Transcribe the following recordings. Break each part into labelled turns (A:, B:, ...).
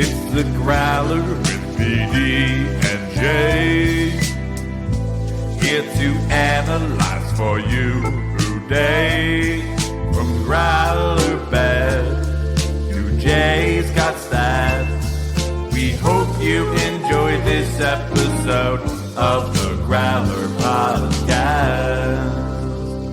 A: It's the Growler with PD&Jay. Here to analyze for you today. From Growler Bet to Jay's got stats. We hope you enjoyed this episode of the Growler Podcast.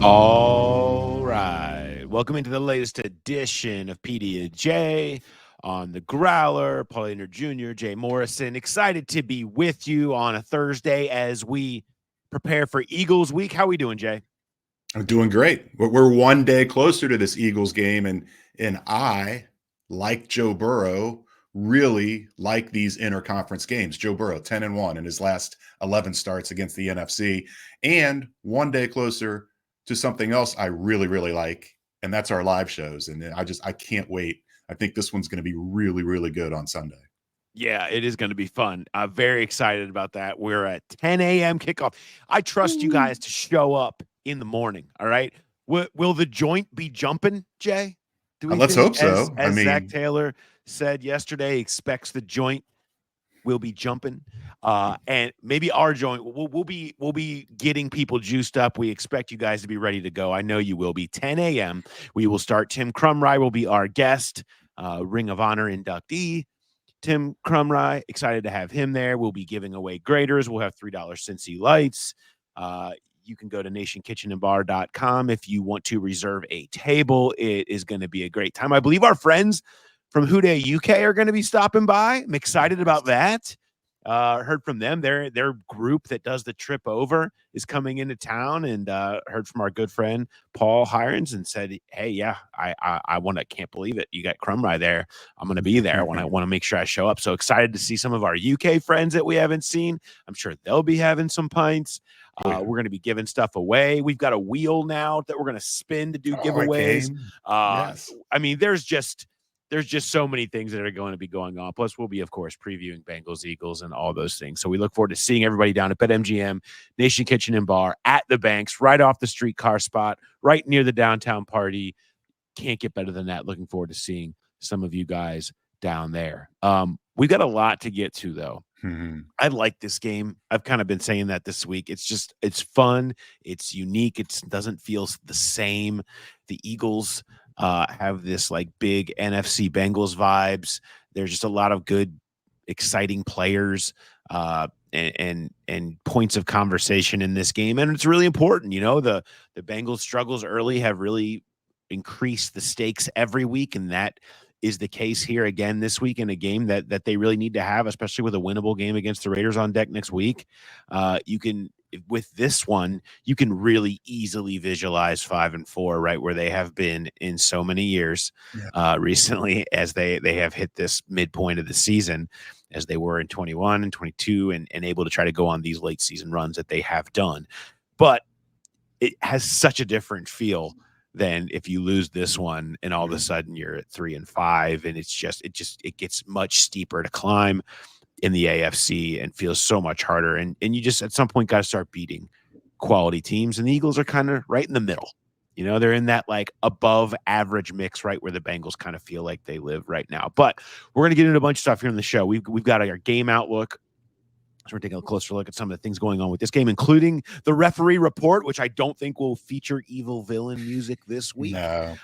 B: All right. Welcome into the latest edition of PD&Jay on the Growler. Paul Leonard Jr., Jay Morrison. Excited to be with you on a Thursday as we prepare for Eagles week. How are we doing, Jay?
C: I'm doing great. We're one day closer to this Eagles game, and I, like Joe Burrow, really like these interconference games. Joe Burrow, 10-1 in his last 11 starts against the NFC, and one day closer to something else I really, really like, and that's our live shows. And I can't wait. I think this one's going to be really, really good on Sunday.
B: Yeah, it is going to be fun. I'm very excited about that. We're at 10 a.m. kickoff. I trust you guys to show up in the morning, all right? Will the joint be jumping, Jay?
C: Let's hope so.
B: As Zach Taylor said yesterday, expects the joint will be jumping. And maybe our joint, we'll be getting people juiced up. We expect you guys to be ready to go. I know you will be. 10 a.m. We will start. Tim Crumry will be our guest, Ring of Honor inductee. Tim Crumry, excited to have him there. We'll be giving away graders. We'll have $3 Cincy lights. You can go to nationkitchenandbar.com if you want to reserve a table. It is going to be a great time. I believe our friends from Houday UK are going to be stopping by. I'm excited about that. Heard from them. Their group that does the trip over is coming into town, and heard from our good friend Paul Hirons and said, "Hey, yeah, I can't believe it. You got Crumry there. I'm going to be there. I want to make sure I show up." So excited to see some of our UK friends that we haven't seen. I'm sure they'll be having some pints. We're going to be giving stuff away. We've got a wheel now that we're going to spin to do giveaways.
C: Yes.
B: I mean, there's just so many things that are going to be going on. Plus, we'll be, of course, previewing Bengals, Eagles, and all those things. So we look forward to seeing everybody down at BetMGM, Nation Kitchen and Bar, at the Banks, right off the streetcar spot, right near the downtown party. Can't get better than that. Looking forward to seeing some of you guys down there. We've got a lot to get to, though.
C: Mm-hmm.
B: I like this game. I've kind of been saying that this week. It's fun. It's unique. It doesn't feel the same. The Eagles have this like big NFC Bengals vibes. There's just a lot of good, exciting players and points of conversation in this game. And it's really important. You know, the Bengals struggles early have really increased the stakes every week. And that is the case here again this week in a game that they really need to have, especially with a winnable game against the Raiders on deck next week. With this one, you can really easily visualize 5-4, right where they have been in so many years recently, as they have hit this midpoint of the season, as they were in 21 and 22, and able to try to go on these late season runs that they have done. But it has such a different feel than if you lose this one and all of a sudden you're at 3-5, and it gets much steeper to climb in the AFC and feels so much harder. And you just at some point got to start beating quality teams. And the Eagles are kind of right in the middle. You know, they're in that like above average mix, right where the Bengals kind of feel like they live right now. But we're going to get into a bunch of stuff here on the show. We've got our game outlook. So we're taking a closer look at some of the things going on with this game, including the referee report, which I don't think will feature evil villain music this week.
C: No.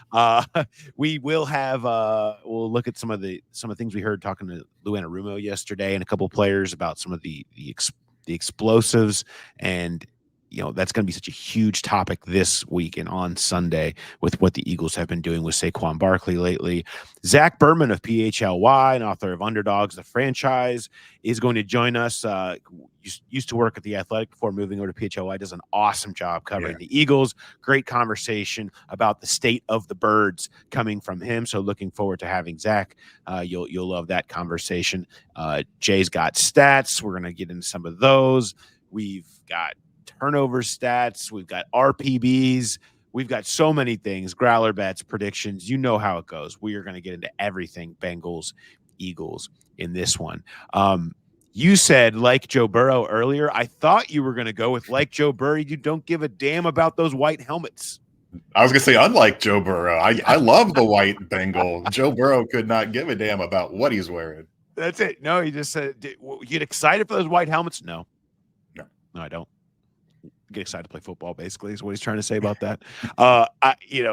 B: We will have we'll look at some of the things we heard talking to Lou Anarumo yesterday, and a couple of players about some of the explosives, and you know, that's going to be such a huge topic this week and on Sunday with what the Eagles have been doing with Saquon Barkley lately. Zach Berman of PHLY and author of Underdogs, the franchise, is going to join us. Used to work at The Athletic before moving over to PHLY. Does an awesome job covering the Eagles. Great conversation about the state of the birds coming from him. So looking forward to having Zach. You'll love that conversation. Jay's got stats. We're going to get into some of those. We've got turnover stats. We've got RPBs. We've got so many things. Growler bets, predictions. You know how it goes. We are going to get into everything Bengals, Eagles in this one. You said like Joe Burrow earlier. I thought you were going to go with like Joe Burrow. You don't give a damn about those white helmets.
C: I was going to say, unlike Joe Burrow, I love the white Bengal. Joe Burrow could not give a damn about what he's wearing.
B: That's it. No, he just said, you get excited for those white helmets? No,
C: No.
B: I don't. Get excited to play football, basically, is what he's trying to say about that.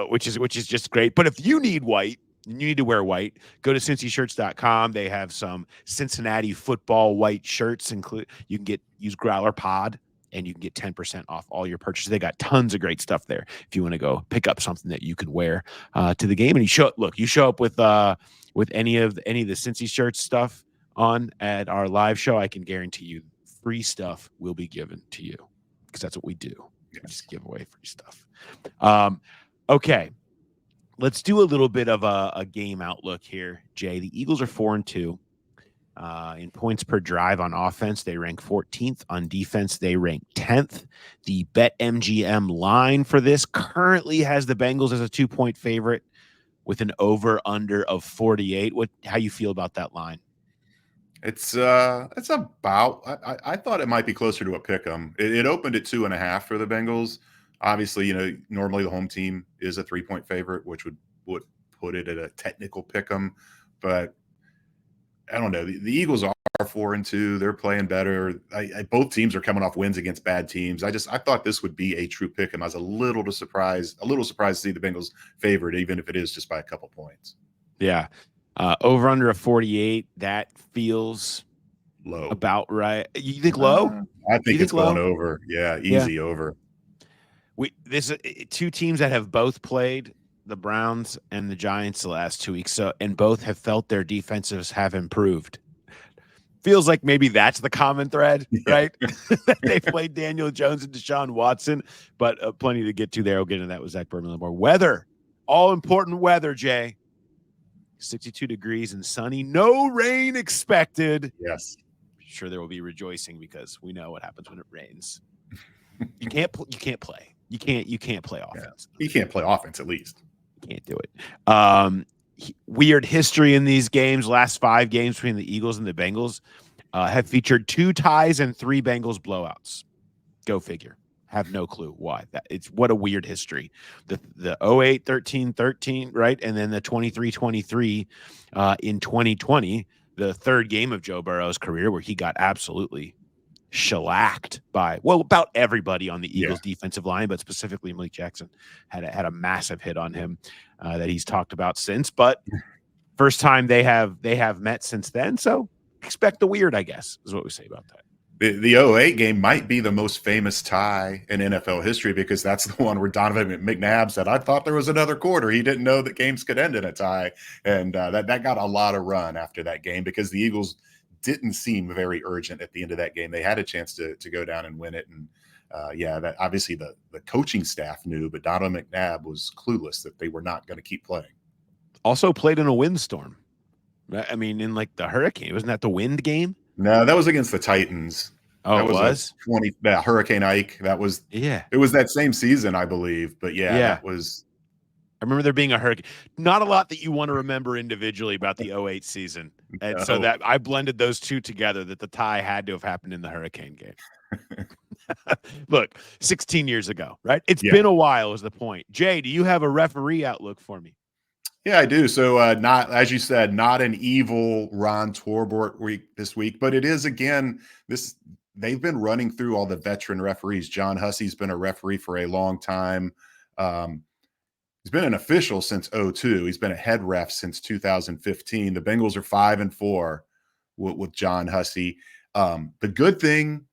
B: Which is just great. But if you need white, you need to wear white, go to CincyShirts.com. They have some Cincinnati football white shirts. You can use Growler Pod, and you can get 10% off all your purchases. They got tons of great stuff there. If you want to go pick up something that you can wear to the game, and you show up with any of the Cincy shirts stuff on at our live show, I can guarantee you free stuff will be given to you. Because that's what we do. We just give away free stuff. Okay. Let's do a little bit of a game outlook here, Jay. The Eagles are 4-2. In points per drive on offense, they rank 14th. On defense, they rank 10th. The BetMGM line for this currently has the Bengals as a 2-point favorite with an over-under of 48. How you feel about that line?
C: It's about. I thought it might be closer to a pick 'em. It opened at 2.5 for the Bengals. Obviously, normally the home team is a 3-point favorite, which would put it at a technical pick 'em. But I don't know. The Eagles are 4-2. They're playing better. Both teams are coming off wins against bad teams. I thought this would be a true pick 'em. I was a little surprised to see the Bengals favored, even if it is just by a couple points.
B: Yeah. Over under a 48, that feels
C: low.
B: About right. You think low?
C: I think it's going over. Yeah, easy over.
B: This two teams that have both played, the Browns and the Giants, the last 2 weeks, and both have felt their defenses have improved. Feels like maybe that's the common thread, right? They played Daniel Jones and Deshaun Watson, but plenty to get to there. We'll get into that with Zach Berman more. Weather, all important weather, Jay. 62 degrees and sunny, no rain expected.
C: Yes.
B: I'm sure there will be rejoicing because we know what happens when it rains. You can't play. You can't play offense.
C: Yeah. You can't play offense, at least.
B: You can't do it. Weird history in these games. Last 5 games between the Eagles and the Bengals have featured 2 ties and 3 Bengals blowouts. Go figure. Have no clue why. What a weird history. The 08, 13, 13, right? And then the 23-23 in 2020, the third game of Joe Burrow's career where he got absolutely shellacked by, about everybody on the Eagles defensive line, but specifically Malik Jackson had a massive hit on him that he's talked about since. But first time they have met since then. So expect the weird, I guess, is what we say about that.
C: The 08 game might be the most famous tie in NFL history because that's the one where Donovan McNabb said, I thought there was another quarter. He didn't know that games could end in a tie. And that got a lot of run after that game because the Eagles didn't seem very urgent at the end of that game. They had a chance to go down and win it. And that obviously the coaching staff knew, but Donovan McNabb was clueless that they were not going to keep playing.
B: Also played in a windstorm. I mean, in like the hurricane. Wasn't that the wind game?
C: No, that was against the Titans.
B: Oh,
C: that was 20 Hurricane Ike. That was It was that same season, I believe. But that was.
B: I remember there being a hurricane. Not a lot that you want to remember individually about the 08 season, and so that I blended those two together. That the tie had to have happened in the hurricane game. Look, 16 years ago, right? It's been a while. Is the point? Jay, do you have a referee outlook for me?
C: Yeah, I do. So not, as you said, not an evil Ron Torbert week this week, but it is, again, they've been running through all the veteran referees. John Hussey's been a referee for a long time. He's been an official since 2002. He's been a head ref since 2015. The Bengals are 5-4 with John Hussey. The good thing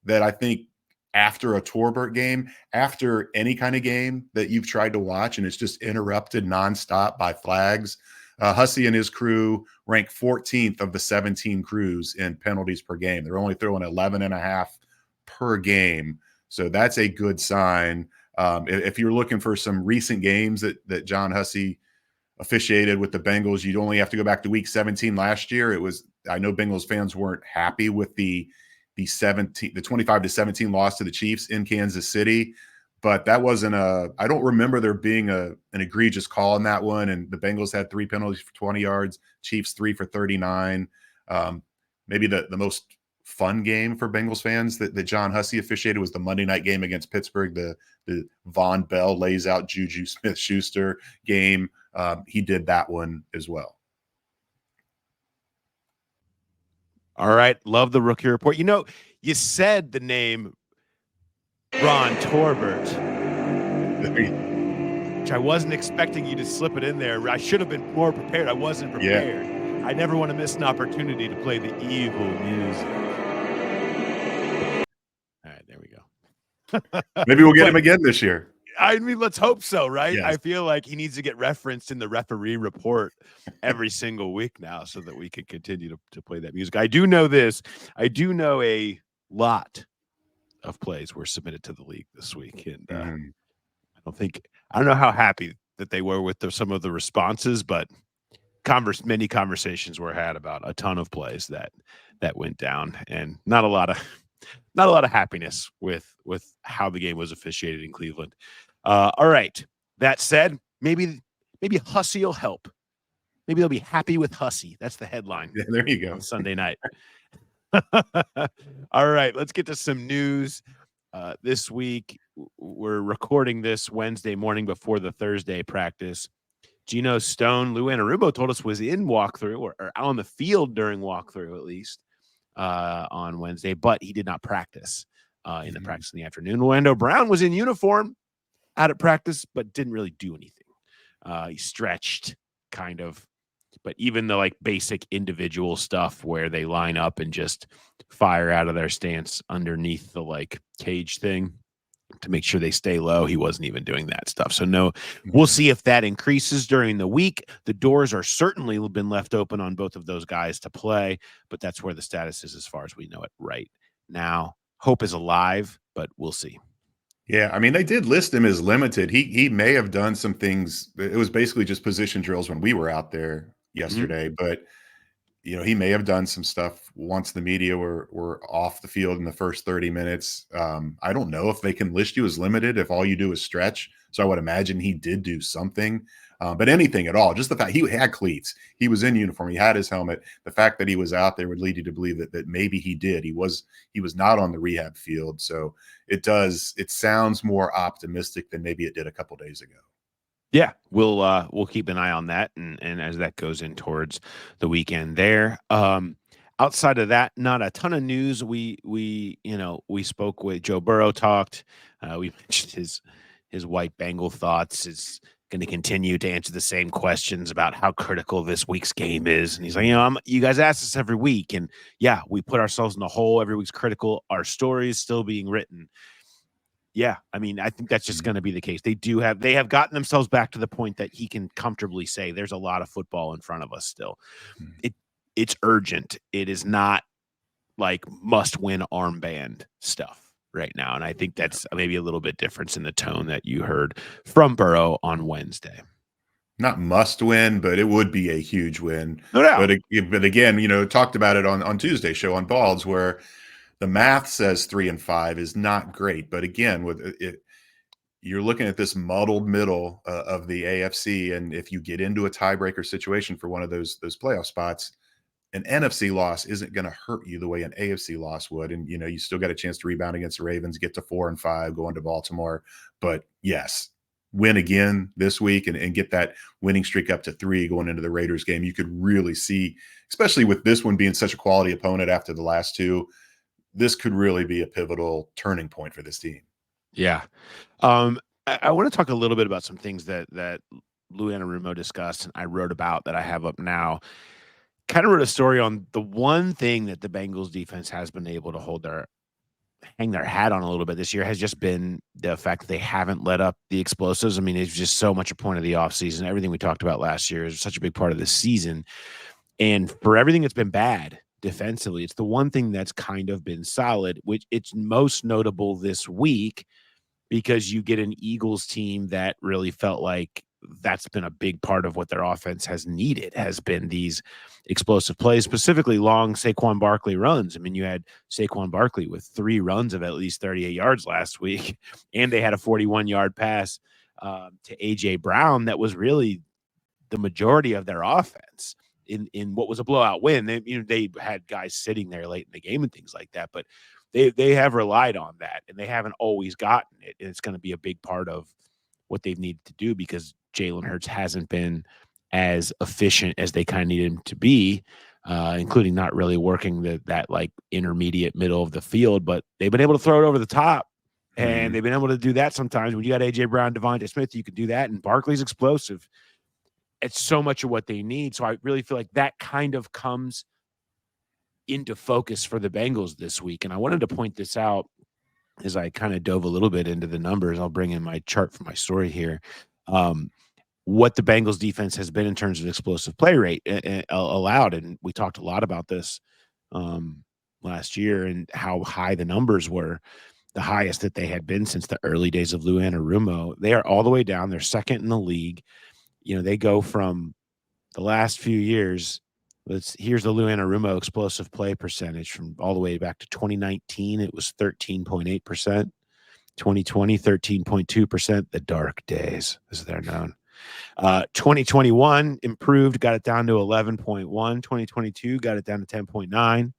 C: that I think after a Torbert game, after any kind of game that you've tried to watch and it's just interrupted nonstop by flags, Hussey and his crew rank 14th of the 17 crews in penalties per game. They're only throwing 11.5 per game. So that's a good sign. If you're looking for some recent games that John Hussey officiated with the Bengals, you'd only have to go back to week 17 last year. I know Bengals fans weren't happy with the 25-17 loss to the Chiefs in Kansas City, but that wasn't I don't remember there being an egregious call on that one. And the Bengals had 3 penalties for 20 yards, Chiefs 3 for 39. Maybe the most fun game for Bengals fans that John Hussey officiated was the Monday night game against Pittsburgh, the Von Bell lays out Juju Smith-Schuster game. He did that one as well.
B: All right. Love the rookie report. You know, you said the name Ron Torbert, which I wasn't expecting you to slip it in there. I should have been more prepared. I wasn't prepared.
C: Yeah.
B: I never want to miss an opportunity to play the evil music. All right, there we go.
C: Maybe we'll get him again this year.
B: I mean, let's hope so, right?
C: Yes.
B: I feel like he needs to get referenced in the referee report every single week now so that we can continue to play that music. I do know this. I do know a lot of plays were submitted to the league this week. And I don't know how happy that they were with some of the responses, but many conversations were had about a ton of plays that went down, and not a lot of happiness with how the game was officiated in Cleveland. All right. That said, maybe Hussey will help. Maybe they'll be happy with Hussey. That's the headline.
C: Yeah, there you go.
B: On Sunday night. All right. Let's get to some news. This week, we're recording this Wednesday morning before the Thursday practice. Geno Stone, Lou Anarumo told us was in walkthrough or on the field during walkthrough at least on Wednesday, but he did not practice in the practice in the afternoon. Orlando Brown was in uniform out at practice, but didn't really do anything. He stretched kind of, but even the like basic individual stuff where they line up and just fire out of their stance underneath the like cage thing to make sure they stay low, he wasn't even doing that stuff. So no, we'll see if that increases during the week. The doors are certainly been left open on both of those guys to play, but that's where the status is as far as we know it right now. Hope is alive, but we'll see.
C: Yeah, I mean, they did list him as limited. He may have done some things. It was basically just position drills when we were out there yesterday, but he may have done some stuff once the media were off the field in the first 30 minutes. I don't know if they can list you as limited if all you do is stretch. So I would imagine he did do something, but anything at all. Just the fact he had cleats, he was in uniform, he had his helmet. The fact that he was out there would lead you to believe that maybe he did. He was not on the rehab field. So it sounds more optimistic than maybe it did a couple days ago.
B: Yeah, we'll keep an eye on that, and as that goes in towards the weekend there. Outside of that, not a ton of news. We spoke with Joe Burrow, talked. We mentioned his white Bengal thoughts. Is going to continue to answer the same questions about how critical this week's game is, and he's like, you guys ask us every week, and yeah, we put ourselves in the hole. Every week's critical. Our story is still being written. Yeah, I mean, I think that's just going to be the case. They have gotten themselves back to the point that he can comfortably say there's a lot of football in front of us still. It's urgent. It is not like must-win armband stuff right now, and I think that's maybe a little bit difference in the tone that you heard from Burrow on Wednesday.
C: Not must win, but it would be a huge win.
B: No doubt.
C: But again, talked about it on Tuesday's show on Balds where the math says 3-5 is not great, but again, with it, you're looking at this muddled middle of the AFC, and if you get into a tiebreaker situation for one of those playoff spots, an NFC loss isn't going to hurt you the way an AFC loss would, and you still got a chance to rebound against the Ravens, get to 4-5, go into Baltimore. But yes, win again this week and get that winning streak up to 3 going into the Raiders game. You could really see, especially with this one being such a quality opponent after the last two. This could really be a pivotal turning point for this team.
B: Yeah. I want to talk a little bit about some things that Lou Anarumo discussed and I wrote about that I have up now. Kind of wrote a story on the one thing that the Bengals defense has been able to hang their hat on a little bit this year has just been the fact that they haven't let up the explosives. I mean, it's just so much a point of the offseason. Everything we talked about last year is such a big part of the season. And for everything that's been bad defensively, it's the one thing that's kind of been solid, which it's most notable this week because you get an Eagles team that really felt like that's been a big part of what their offense has needed, has been these explosive plays, specifically long Saquon Barkley runs. I mean, you had Saquon Barkley with 3 runs of at least 38 yards last week, and they had a 41-yard pass to A.J. Brown that was really the majority of their offense. In what was a blowout win. They had guys sitting there late in the game and things like that, but they have relied on that and they haven't always gotten it. And it's going to be a big part of what they've needed to do because Jalen Hurts hasn't been as efficient as they kind of needed him to be. including not really working that like intermediate middle of the field, but they've been able to throw it over the top. And they've been able to do that sometimes. When you got A.J. Brown, Devontae Smith, you can do that. And Barkley's explosive. It's so much of what they need. So I really feel like that kind of comes into focus for the Bengals this week. And I wanted to point this out as I kind of dove a little bit into the numbers. I'll bring in my chart for my story here. What the Bengals defense has been in terms of explosive play rate allowed. And we talked a lot about this last year and how high the numbers were. The highest that they had been since the early days of Lou Anarumo. They are all the way down. They're second in the league. You know, they go from the last few years. Here's the Lou Anarumo explosive play percentage from all the way back to 2019. It was 13.8%. 2020, 13.2%. The dark days, as they're known. 2021 improved, got it down to 11.1. 2022 got it down to 10.9.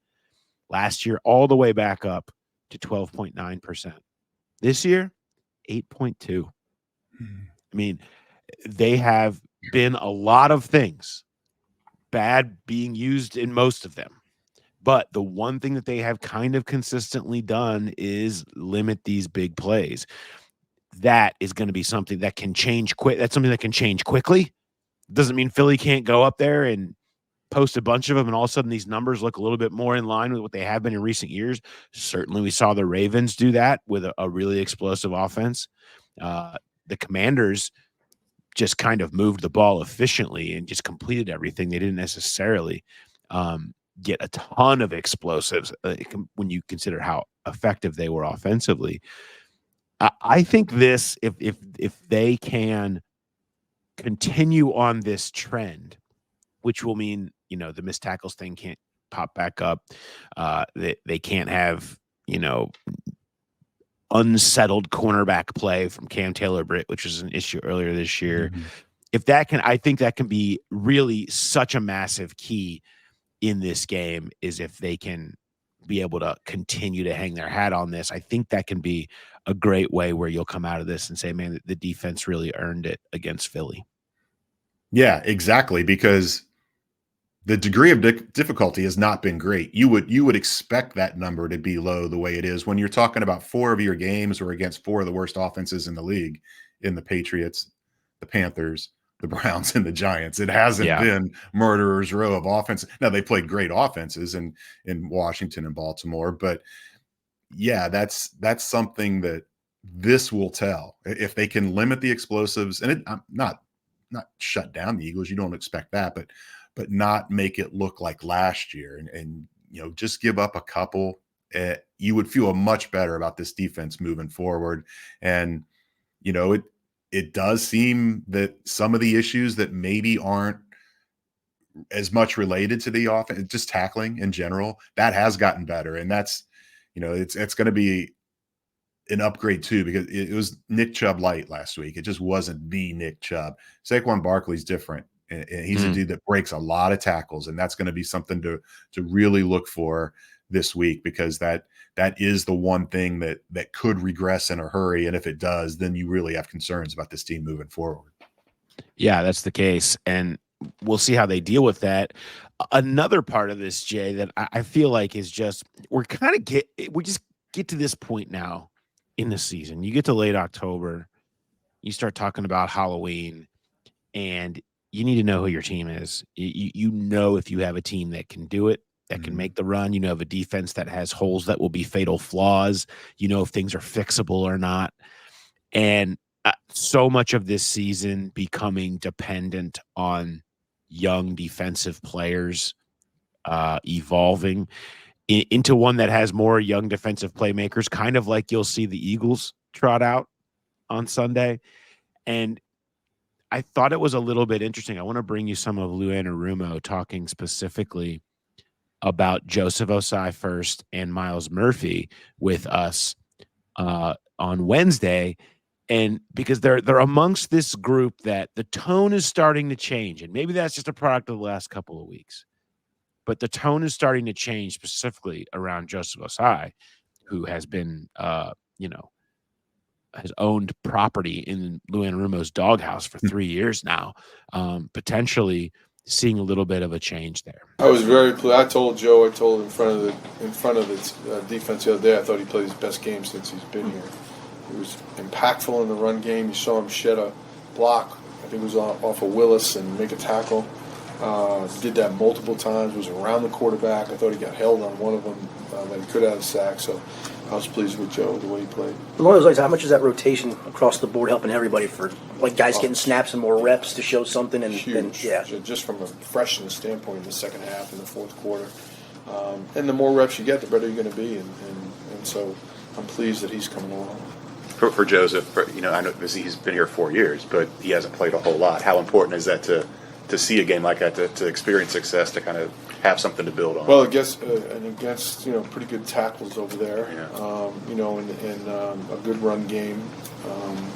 B: Last year, all the way back up to 12.9%. This year, 8.2. I mean, they have been a lot of things, bad being used in most of them. But the one thing that they have kind of consistently done is limit these big plays. That is going to be something that can change quick. That's something that can change quickly. Doesn't mean Philly can't go up there and post a bunch of them, and all of a sudden these numbers look a little bit more in line with what they have been in recent years. Certainly we saw the Ravens do that with a really explosive offense. The Commanders just kind of moved the ball efficiently and just completed everything. They didn't necessarily get a ton of explosives when you consider how effective they were offensively. I think this, if they can continue on this trend, which will mean, you know, the missed tackles thing can't pop back up. They can't have, you know, unsettled cornerback play from Cam Taylor-Britt, which was an issue earlier this year. If that can, I think that can be really such a massive key in this game, is if they can be able to continue to hang their hat on this. I think that can be a great way where you'll come out of this and say, man, the defense really earned it against Philly.
C: Yeah, exactly. Because the degree of difficulty has not been great. You would expect that number to be low the way it is when you're talking about 4 of your games were against 4 of the worst offenses in the league, in the Patriots, the Panthers, the Browns, and the Giants. It hasn't been murderer's row of offense. Now, they played great offenses in Washington and Baltimore, but yeah, that's something that this will tell. If they can limit the explosives, and not shut down the Eagles, you don't expect that, but not make it look like last year, and you know, just give up a couple, you would feel much better about this defense moving forward. And you know, it does seem that some of the issues that maybe aren't as much related to the offense, just tackling in general, that has gotten better, and that's, you know, it's going to be an upgrade too, because it was Nick Chubb light last week. It just wasn't the Nick Chubb. Saquon Barkley's different. And he's a dude that breaks a lot of tackles, and that's going to be something to really look for this week, because that is the one thing that could regress in a hurry. And if it does, then you really have concerns about this team moving forward.
B: Yeah, that's the case, and we'll see how they deal with that. Another part of this, Jay, that I feel like is just we just get to this point now in the season. You get to late October, you start talking about Halloween, and you need to know who your team is. You know, if you have a team that can do it, that can make the run, you know, have a defense that has holes that will be fatal flaws, you know, if things are fixable or not. And so much of this season becoming dependent on young defensive players evolving into one that has more young defensive playmakers, kind of like you'll see the Eagles trot out on Sunday. And I thought it was a little bit interesting. I want to bring you some of Lou Anarumo talking specifically about Joseph Osai first and Miles Murphy with us on Wednesday. And because they're amongst this group that the tone is starting to change. And maybe that's just a product of the last couple of weeks. But the tone is starting to change specifically around Joseph Osai, who has been, has owned property in Lou Anarumo's doghouse for 3 years now, potentially seeing a little bit of a change there.
D: I was very pleased. I told Joe, in front of the defense the other day, I thought he played his best game since he's been here. He was impactful in the run game. You saw him shed a block. I think it was off of Willis and make a tackle. Did that multiple times. Was around the quarterback. I thought he got held on one of them that he could have had a sack. So I was pleased with Joe, the way he played.
E: Along those lines, how much is that rotation across the board helping everybody for like guys getting snaps and more reps to show something? And
D: huge.
E: Yeah,
D: just from a freshness standpoint in the second half and the fourth quarter. And the more reps you get, the better you're going to be. And so I'm pleased that he's coming along.
F: For Joseph, I know he's been here 4 years, but he hasn't played a whole lot. How important is that to see a game like that, to experience success, to kind of have something to build on?
D: Well, against pretty good tackles over there, and a good run game.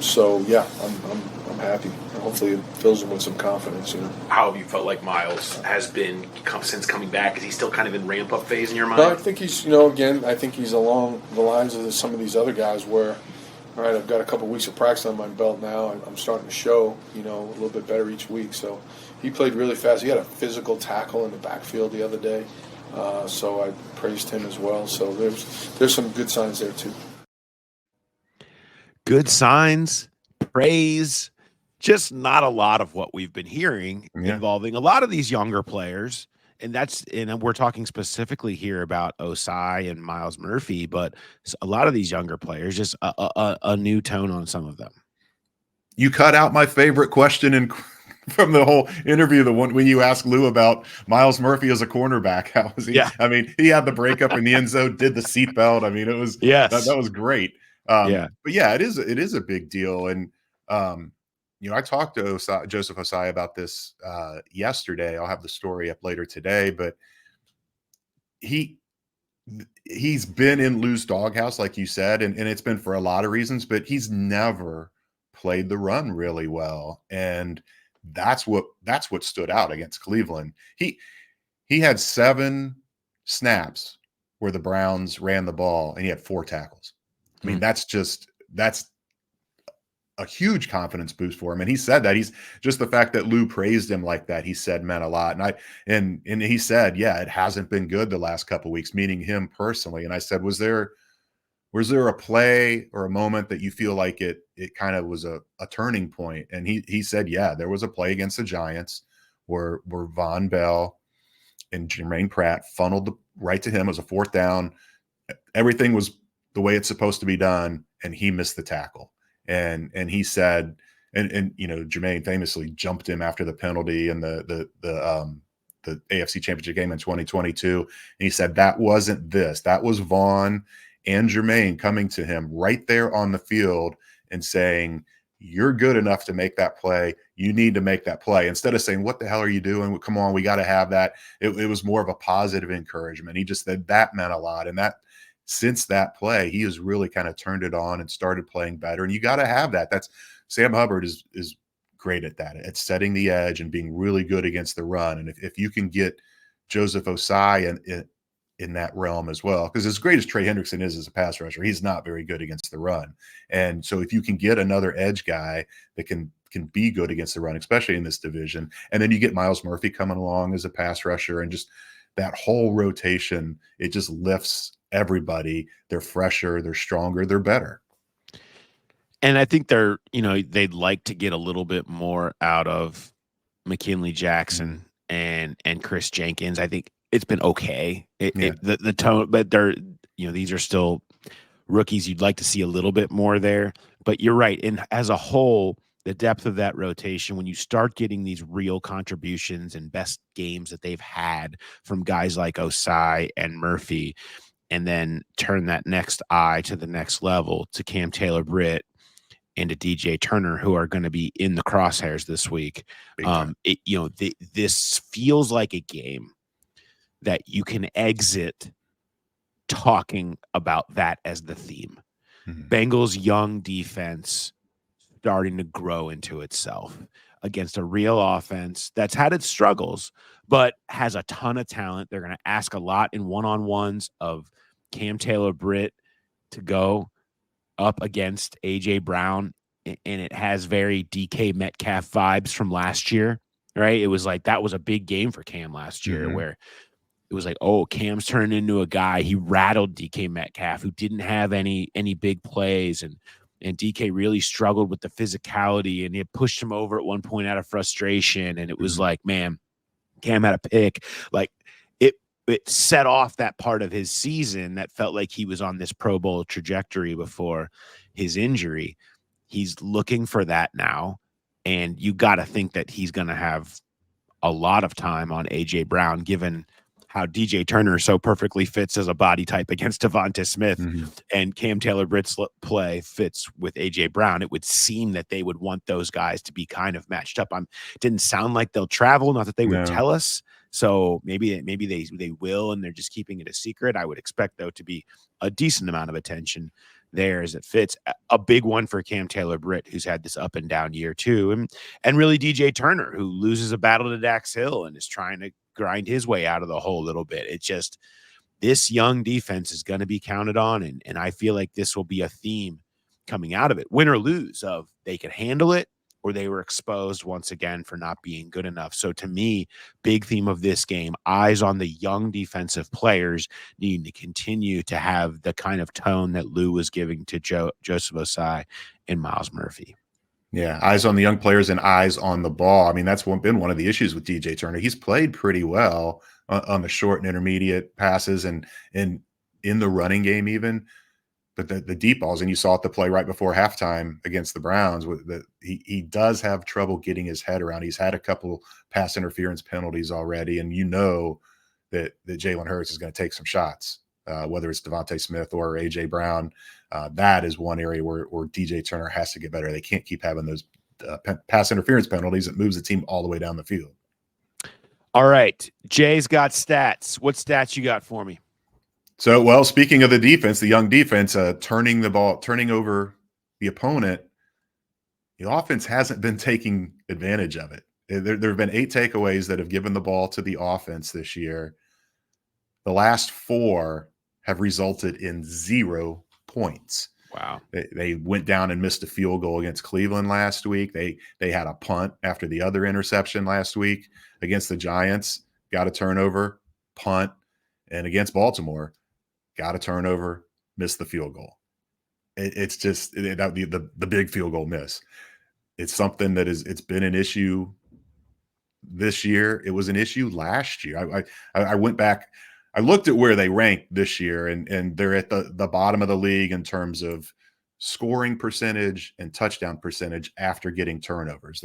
D: So yeah, I'm happy. Hopefully, it fills him with some confidence.
B: How have you felt like Miles has been since coming back? Is he still kind of in ramp up phase in your mind?
D: No, I think he's I think he's along the lines of some of these other guys where. All right, I've got a couple of weeks of practice on my belt now, and I'm starting to show, a little bit better each week. So he played really fast. He had a physical tackle in the backfield the other day, so I praised him as well. So there's some good signs there too.
B: Good signs, praise, just not a lot of what we've been hearing involving a lot of these younger players. And we're talking specifically here about Osai and Miles Murphy, but a lot of these younger players, just a new tone on some of them.
C: You cut out my favorite question from the whole interview, the one when you asked Lou about Miles Murphy as a cornerback. How was he?
B: Yeah.
C: I mean, he had the breakup in the end zone, did the seatbelt. I mean, it was that was great. But yeah, it is a big deal. And I talked to Joseph Osai about this yesterday. I'll have the story up later today, but he's been in Lou's doghouse, like you said, and it's been for a lot of reasons, but he's never played the run really well. And that's what stood out against Cleveland. He had 7 snaps where the Browns ran the ball and he had 4 tackles. I mean, that's a huge confidence boost for him. And he said that he's just the fact that Lou praised him like that, he said meant a lot. And he said, yeah, it hasn't been good the last couple of weeks, meaning him personally. And I said, was there a play or a moment that you feel like it kind of was a turning point? And he said, yeah, there was a play against the Giants where Von Bell and Jermaine Pratt funneled right to him as a 4th down. Everything was the way it's supposed to be done. And he missed the tackle. And he said, and Jermaine famously jumped him after the penalty in the AFC Championship game in 2022. And he said that wasn't this. That was Vaughn and Jermaine coming to him right there on the field and saying, you're good enough to make that play. You need to make that play. Instead of saying, what the hell are you doing? Come on, we got to have that. It was more of a positive encouragement. He just said that meant a lot. And that since that play, he has really kind of turned it on and started playing better. And you got to have that. That's Sam Hubbard is great at that, at setting the edge and being really good against the run. And if you can get Joseph Osai in that realm as well, because as great as Trey Hendrickson is as a pass rusher, he's not very good against the run. And so if you can get another edge guy that can be good against the run, especially in this division, and then you get Miles Murphy coming along as a pass rusher, and just that whole rotation, it just lifts everybody. They're fresher, they're stronger, they're better.
B: And I think they'd like to get a little bit more out of McKinley Jackson and Chris Jenkins. I think it's been okay. The tone, but these are still rookies. You'd like to see a little bit more there, but you're right. And as a whole, the depth of that rotation, when you start getting these real contributions and best games that they've had from guys like Osai and Murphy, and then turn that next eye to the next level to Cam Taylor-Britt and to DJ Turner, who are going to be in the crosshairs this week. This feels like a game that you can exit talking about that as the theme. Mm-hmm. Bengals' young defense starting to grow into itself against a real offense that's had its struggles, but has a ton of talent. They're going to ask a lot in one-on-ones of Cam Taylor-Britt to go up against A.J. Brown, and it has very DK Metcalf vibes from last year. right? It was like that was a big game for Cam last year
C: Mhm.
B: where it was like, oh, Cam's turned into a guy. He rattled DK Metcalf, who didn't have any big plays, and DK really struggled with the physicality, and it pushed him over at one point out of frustration. And it was
C: Mhm.
B: like, man, Cam had a pick. Like it set off that part of his season that felt like he was on this Pro Bowl trajectory before his injury. He's looking for that now, and you got to think that he's going to have a lot of time on AJ Brown, given how DJ Turner so perfectly fits as a body type against Devonta Smith,
C: Mhm.
B: and Cam Taylor-Britt's play fits with AJ Brown. It would seem that they would want those guys to be kind of matched up. Didn't sound like they'll travel, not that they would
C: No.
B: tell us. So maybe they will, and they're just keeping it a secret. I would expect, though, to be a decent amount of attention there as it fits. A big one for Cam Taylor-Britt, who's had this up and down year too, and really DJ Turner, who loses a battle to Dax Hill and is trying to grind his way out of the hole a little bit. It's just this young defense is going to be counted on, and I feel like this will be a theme coming out of it, win or lose, of they could handle it or they were exposed once again for not being good enough. So to me, big theme of this game, eyes on the young defensive players needing to continue to have the kind of tone that Lou was giving to Joseph Osai and Miles Murphy.
C: Yeah, eyes on the young players and eyes on the ball. I mean, that's been one of the issues with DJ Turner. He's played pretty well on the short and intermediate passes and in the running game even. But the deep balls, and you saw it the play right before halftime against the Browns, he does have trouble getting his head around. He's had a couple pass interference penalties already, and you know that Jalen Hurts is going to take some shots, whether it's Devonta Smith or AJ Brown. That is one area where DJ Turner has to get better. They can't keep having those pass interference penalties. It moves the team all the way down the field.
B: All right, Jay's got stats. What stats you got for me?
C: So, well, speaking of the defense, the young defense, turning over the opponent, the offense hasn't been taking advantage of it. There have been 8 takeaways that have given the ball to the offense this year. The last 4 have resulted in 0 points.
B: Wow.
C: They went down and missed a field goal against Cleveland last week. They had a punt after the other interception last week against the Giants, got a turnover, punt, and against Baltimore, got a turnover, missed the field goal. It's just the big field goal miss. It's something that it's been an issue this year. It was an issue last year. I went back, I looked at where they ranked this year, and they're at the bottom of the league in terms of scoring percentage and touchdown percentage after getting turnovers.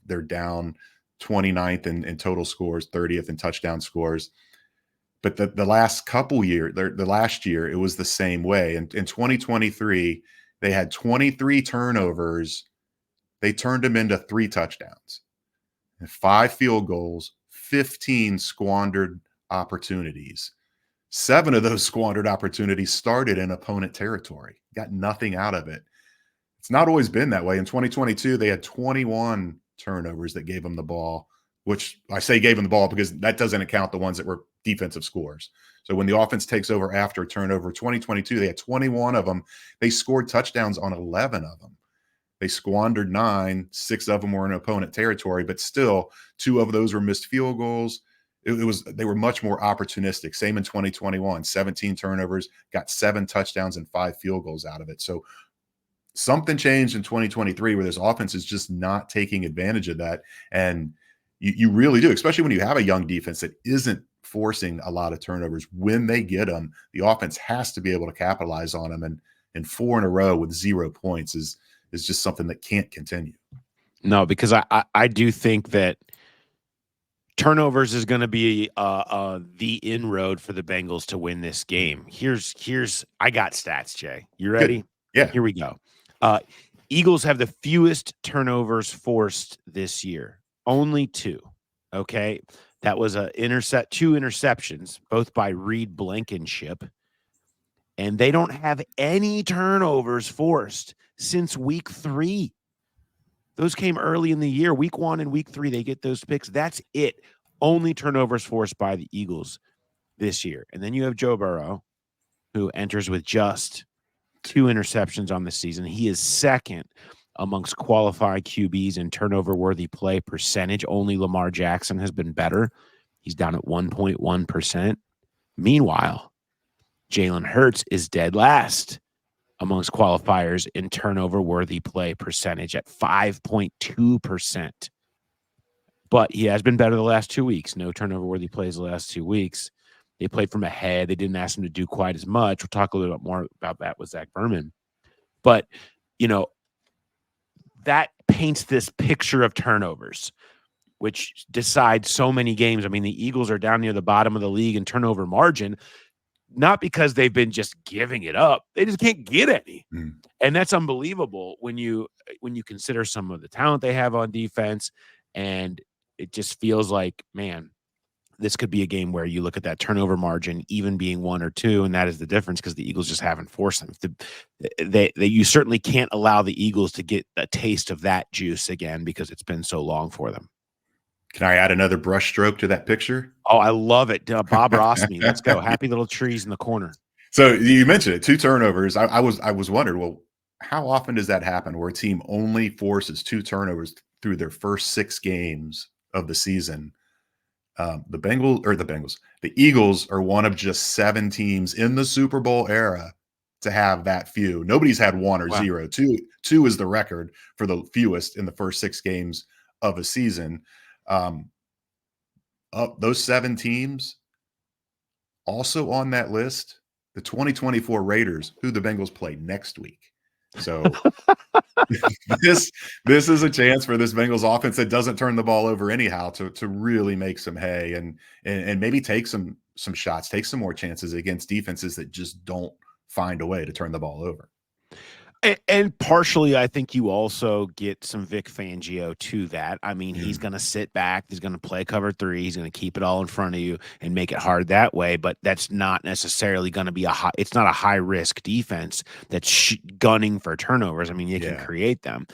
C: They're down 29th in total scores, 30th in touchdown scores. But the last couple years, the last year, it was the same way. And in 2023, they had 23 turnovers. They turned them into 3 touchdowns, and 5 field goals, 15 squandered opportunities. 7 of those squandered opportunities started in opponent territory. Got nothing out of it. It's not always been that way. In 2022, they had 21 turnovers that gave them the ball, which I say gave them the ball because that doesn't account the ones that were defensive scores. So when the offense takes over after a turnover, 2022, they had 21 of them. They scored touchdowns on 11 of them. They squandered 9, 6 of them were in opponent territory, but still 2 of those were missed field goals. They were much more opportunistic. Same in 2021, 17 turnovers, got 7 touchdowns and 5 field goals out of it. So something changed in 2023 where this offense is just not taking advantage of that. And you really do, especially when you have a young defense that isn't forcing a lot of turnovers. When they get them, the offense has to be able to capitalize on them. And 4 in a row with 0 points is just something that can't continue.
B: No, because I do think that turnovers is going to be the inroad for the Bengals to win this game. Here's I got stats, Jay. You ready?
C: Good. Yeah.
B: Here we go. Eagles have the fewest turnovers forced this year. Only 2. Okay. That was 2 interceptions, both by Reed Blankenship. And they don't have any turnovers forced since week 3. Those came early in the year. Week 1 and week 3, they get those picks. That's it. Only turnovers forced by the Eagles this year. And then you have Joe Burrow, who enters with just 2 interceptions on the season. He is second amongst qualified QBs in turnover-worthy play percentage. Only Lamar Jackson has been better. He's down at 1.1%. Meanwhile, Jalen Hurts is dead last amongst qualifiers in turnover-worthy play percentage at 5.2%. But he has been better the last 2 weeks. No turnover-worthy plays the last 2 weeks. They played from ahead. They didn't ask him to do quite as much. We'll talk a little bit more about that with Zach Berman. But, that paints this picture of turnovers, which decides so many games. I mean, the Eagles are down near the bottom of the league in turnover margin, not because they've been just giving it up. They just can't get any. And that's unbelievable when you consider some of the talent they have on defense. And it just feels like, man, this could be a game where you look at that turnover margin even being 1 or 2, and that is the difference because the Eagles just haven't forced them. You certainly can't allow the Eagles to get a taste of that juice again because it's been so long for them.
C: Can I add another brush stroke to that picture?
B: Oh, I love it. Bob Ross me. Let's go. Happy little trees in the corner.
C: So you mentioned it, 2 turnovers. I was wondering, well, how often does that happen where a team only forces 2 turnovers through their first 6 games of the season? The Eagles are one of just 7 teams in the Super Bowl era to have that few. Nobody's had 1 or 0. Two is the record for the fewest in the first 6 games of a season. Those 7 teams also on that list, the 2024 Raiders, who the Bengals play next week. So this is a chance for this Bengals offense that doesn't turn the ball over anyhow to really make some hay and maybe take some shots, take some more chances against defenses that just don't find a way to turn the ball over.
B: And partially, I think you also get some Vic Fangio to that. I mean, he's going to sit back. He's going to play cover 3. He's going to keep it all in front of you and make it hard that way. But that's not necessarily going to be it's not a high risk defense that's gunning for turnovers. I mean, you can create them.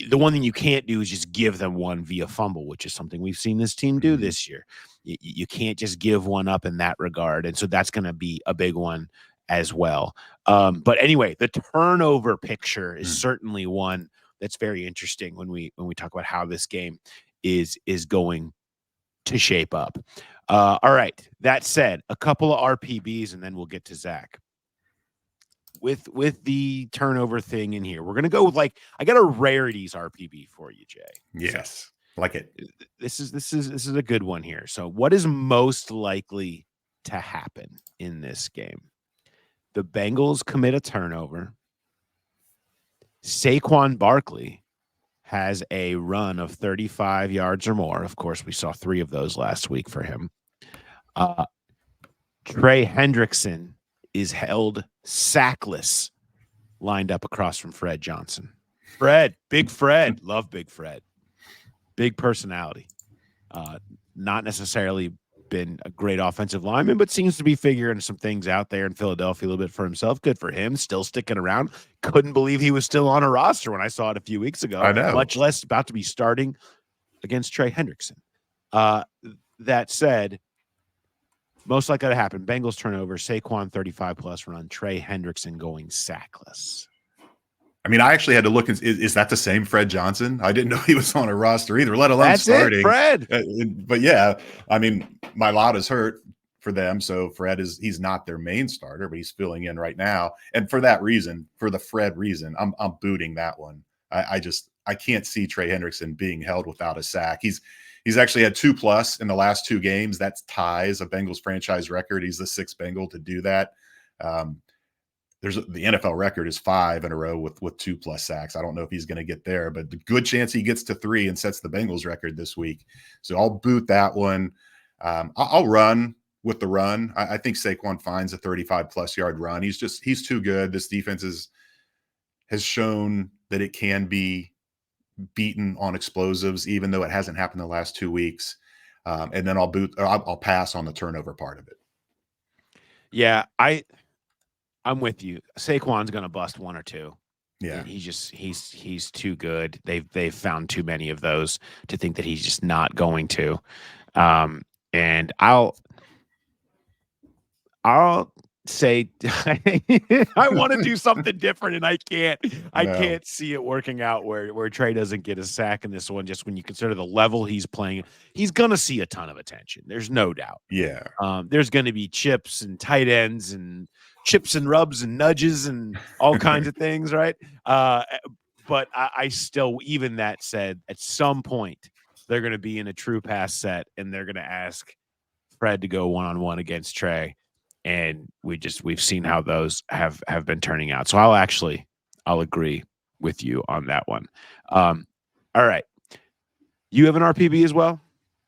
B: The one thing you can't do is just give them one via fumble, which is something we've seen this team do this year. You can't just give one up in that regard. And so that's going to be a big one as well. But anyway, the turnover picture is certainly one that's very interesting when we talk about how this game is going to shape up. All right. That said, a couple of RPBs, and then we'll get to Zach. With the turnover thing in here, we're gonna go with I got a rarities RPB for you, Jay.
C: Yes, like it.
B: This is a good one here. So, what is most likely to happen in this game? The Bengals commit a turnover. Saquon Barkley has a run of 35 yards or more. Of course, we saw 3 of those last week for him. Trey Hendrickson is held sackless, lined up across from Fred Johnson. Big Fred. Love Big Fred. Big personality. Not necessarily been a great offensive lineman, but seems to be figuring some things out there in Philadelphia a little bit for himself. Good for him. Still sticking around. Couldn't believe he was still on a roster when I saw it a few weeks ago.
C: I know.
B: Much less about to be starting against Trey Hendrickson. That said, most likely to happen, Bengals turnover, Saquon 35-plus run, Trey Hendrickson going sackless.
C: I mean, I actually had to look. Is that the same Fred Johnson? I didn't know he was on a roster either, let alone starting.
B: It, Fred.
C: But yeah, I mean, Mailata's hurt for them, so he's not their main starter, but he's filling in right now. And for that reason, for the Fred reason, I'm booting that one. I can't see Trey Hendrickson being held without a sack. He's actually had 2+ in the last 2 games. That ties a Bengals franchise record. He's the 6th Bengal to do that. The NFL record is 5 in a row with 2+ sacks. I don't know if he's going to get there, but the good chance he gets to 3 and sets the Bengals record this week. So I'll boot that one. I'll run with the run. I think Saquon finds a 35+ yard run. He's too good. This defense has shown that it can be beaten on explosives, even though it hasn't happened the last 2 weeks. And then I'll pass on the turnover part of it.
B: Yeah, I'm with you. Saquon's going to bust 1 or 2.
C: Yeah,
B: he's too good. They've found too many of those to think that he's just not going to. And I'll say I want to do something different, and I can't. I
C: No.
B: can't see it working out where Trey doesn't get a sack in this one. Just when you consider the level he's playing, he's gonna see a ton of attention. There's no doubt.
C: Yeah.
B: There's going to be chips and tight ends and chips and rubs and nudges and all kinds of things, right? But I still, even that said, at some point they're going to be in a true pass set and they're going to ask Fred to go one-on-one against Trey, and we've seen how those have been turning out. So I'll agree with you on that one. All right, you have an RPB as well.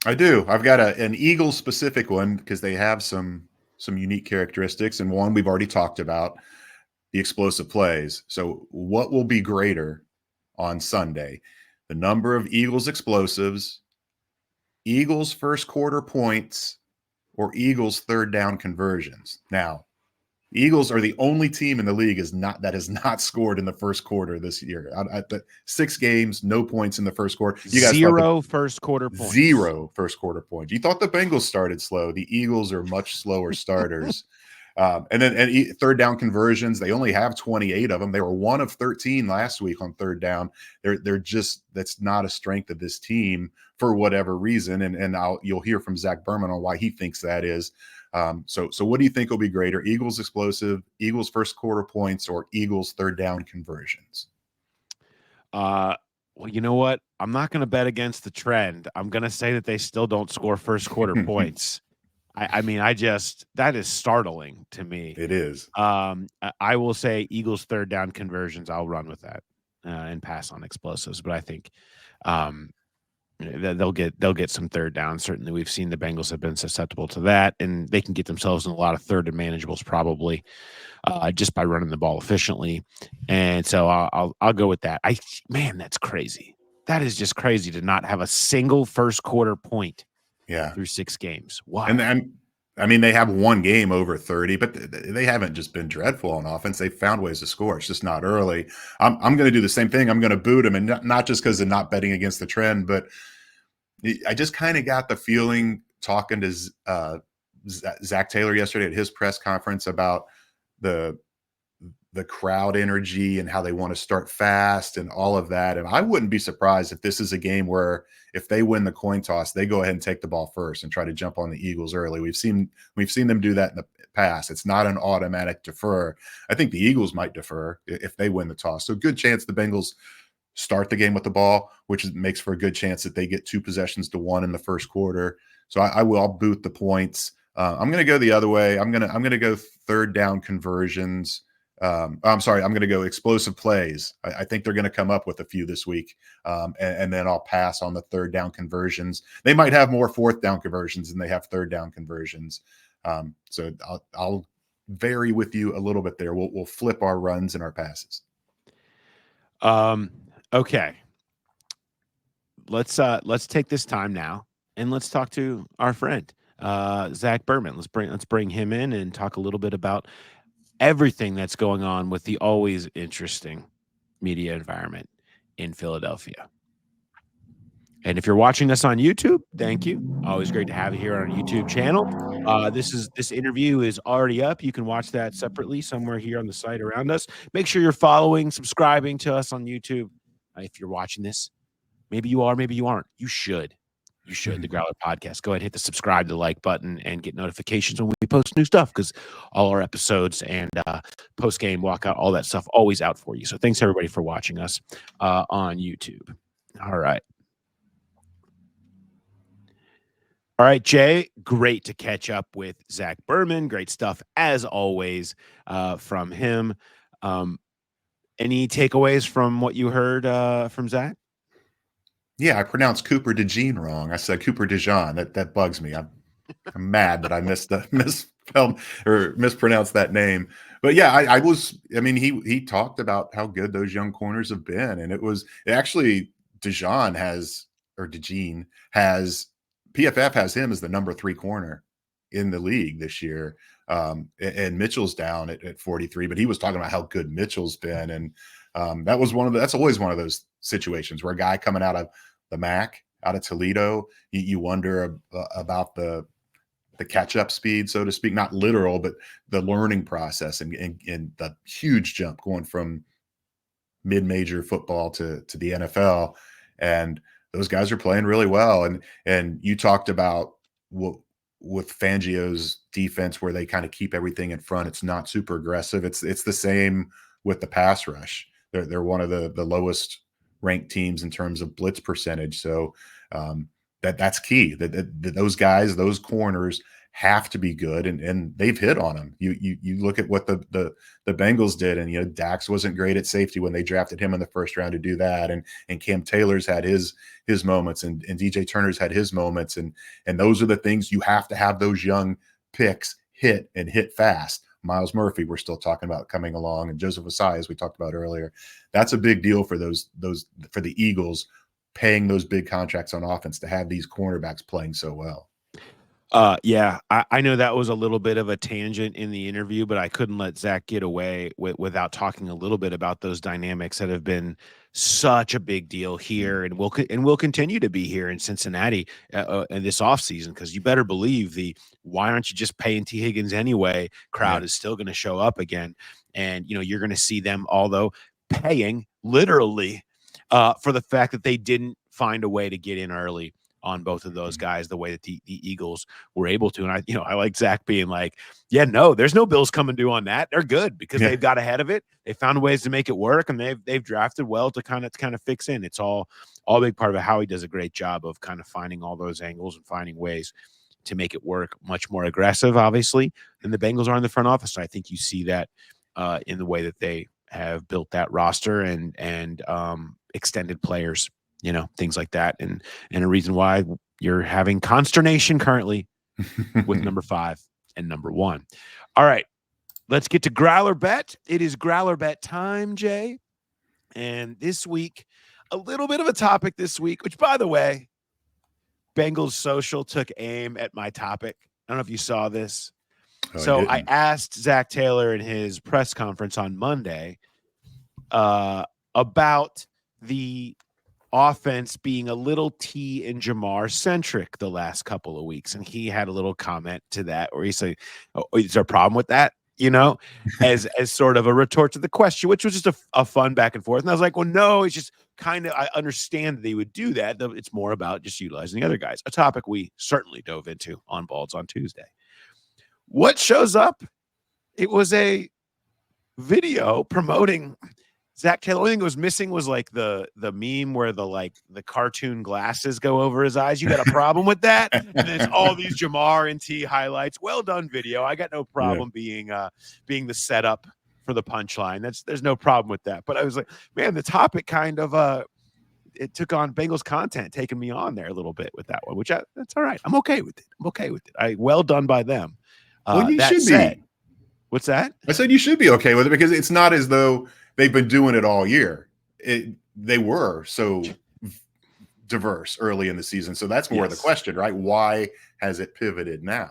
C: I do. I've got an Eagles specific one because they have some unique characteristics, and one we've already talked about, the explosive plays. So what will be greater on Sunday? The number of Eagles explosives, Eagles first quarter points, or Eagles third down conversions. Now, Eagles are the only team in the league that has not scored in the first quarter this year. At the 6 games, no points in the first quarter. You guys
B: Zero first quarter points.
C: Zero first quarter points. You thought the Bengals started slow. The Eagles are much slower starters. And third down conversions, they only have 28 of them. They were 1 of 13 last week on third down. They're just, that's not a strength of this team for whatever reason. And you'll hear from Zach Berman on why he thinks that is. So what do you think will be greater? Eagles explosive, Eagles first quarter points, or Eagles third down conversions?
B: Well, you know what? I'm not going to bet against the trend. I'm going to say that they still don't score first quarter points. I mean, that is startling to me.
C: It is.
B: I will say Eagles third down conversions. I'll run with that and pass on explosives, but I think they'll get some third down. Certainly, we've seen the Bengals have been susceptible to that, and they can get themselves in a lot of third and manageables probably just by running the ball efficiently. And so I'll go with that. Man, that's crazy. That is just crazy to not have a single first quarter point.
C: Yeah,
B: through 6 games. Wow.
C: And I mean, they have one game over 30, but they haven't just been dreadful on offense. They found ways to score. It's just not early. I'm going to do the same thing. I'm going to boot them, and not just because of not betting against the trend, but I just kind of got the feeling talking to Zach Taylor yesterday at his press conference about the crowd energy and how they want to start fast and all of that. And I wouldn't be surprised if this is a game where if they win the coin toss, they go ahead and take the ball first and try to jump on the Eagles early. We've seen them do that in the past. It's not an automatic defer. I think the Eagles might defer if they win the toss. So good chance the Bengals start the game with the ball, which makes for a good chance that they get 2 possessions to 1 in the first quarter. So I'll boot the points. I'm going to go the other way. I'm going to go third down conversions. I'm sorry, I'm going to go explosive plays. I think they're going to come up with a few this week, and then I'll pass on the third down conversions. They might have more fourth down conversions than they have third down conversions. So I'll vary with you a little bit there. We'll flip our runs and our passes.
B: Okay. Let's take this time now and let's talk to our friend Zach Berman. Let's bring him in and talk a little bit about everything that's going on with the always interesting media environment in Philadelphia. And if you're watching us on YouTube, thank you. Always great to have you here on our YouTube channel. This interview is already up. You can watch that separately somewhere here on the site around us. Make sure you're following, subscribing to us on YouTube. If you're watching this, maybe you are, maybe you aren't. You should. You should. The Growler Podcast. Go ahead, hit the subscribe, the like button, and get notifications when we post new stuff, because all our episodes and post-game walkout, all that stuff, always out for you. So thanks, everybody, for watching us on YouTube. All right. All right, Jay, great to catch up with Zach Berman. Great stuff, as always, from him. Any takeaways from what you heard from Zach?
C: Yeah, I pronounced Cooper DeJean wrong. I said Cooper DeJean. That bugs me. I'm mad that I misspelled or mispronounced that name. But yeah, I mean, he talked about how good those young corners have been, and DeJean has PFF has him as the number 3 corner in the league this year. And Mitchell's down at 43, but he was talking about how good Mitchell's been. And that's always one of those situations where a guy coming out of the MAC, out of Toledo, you wonder about the the catch up speed, so to speak, not literal, but the learning process and the huge jump going from mid-major football to the NFL. And those guys are playing really well. And you talked about with Fangio's defense, where they kind of keep everything in front. It's not super aggressive. It's the same with the pass rush. They're one of the lowest ranked teams in terms of blitz percentage. So that's key. That those guys, those corners, have to be good, and they've hit on them. You look at what the Bengals did, and Dax wasn't great at safety when they drafted him in the first round to do that, and Cam Taylor's had his moments, and DJ Turner's had his moments, and those are the things you have to have those young picks hit fast. Miles Murphy, we're still talking about coming along, and Joseph Ossai, as we talked about earlier. That's a big deal for for the Eagles, paying those big contracts on offense to have these cornerbacks playing so well.
B: Yeah, I know that was a little bit of a tangent in the interview, but I couldn't let Zach get away without talking a little bit about those dynamics that have been such a big deal here, and will continue to be here in Cincinnati in this offseason, because you better believe why aren't you just paying T. Higgins anyway crowd is still going to show up again. And, you're going to see them, although paying literally for the fact that they didn't find a way to get in early on both of those guys, the way that the Eagles were able to. And I like Zach being like, yeah, no, there's no bills coming due on that. They're good because they've got ahead of it. They found ways to make it work, and they've drafted well to kind of fix in. It's all a big part of it. Howie does a great job of kind of finding all those angles and finding ways to make it work. Much more aggressive, obviously, than the Bengals are in the front office. So I think you see that in the way that they have built that roster and extended players, things like that. And a reason why you're having consternation currently with number 5 and number 1. All right, let's get to Growler Bet. It is Growler Bet time, Jay. And this week, a little bit of a topic this week, which, by the way, Bengals Social took aim at my topic. I don't know if you saw this. So I asked Zach Taylor in his press conference on Monday about the offense being a little T and Jamar centric the last couple of weeks. And he had a little comment to that, or he said, is there a problem with that? As sort of a retort to the question, which was just a fun back and forth. And I was like, well, no, it's just kind of, I understand they would do that. It's more about just utilizing the other guys, a topic we certainly dove into on Balds on Tuesday. What shows up? It was a video promoting Zach Taylor. The only thing that was missing was like the meme where the cartoon glasses go over his eyes. You got a problem with that? And there's all these Jamar and T highlights. Well done video. I got no problem being the setup for the punchline. There's no problem with that. But I was like, man, the topic kind of it took on Bengals content, taking me on there a little bit with that one, which that's all right. I'm okay with it. Well done by them.
C: Well, you should be.
B: What's that?
C: I said you should be okay with it, because it's not as though they've been doing it all year. They were so diverse early in the season. So that's more the question, right? Why has it pivoted now?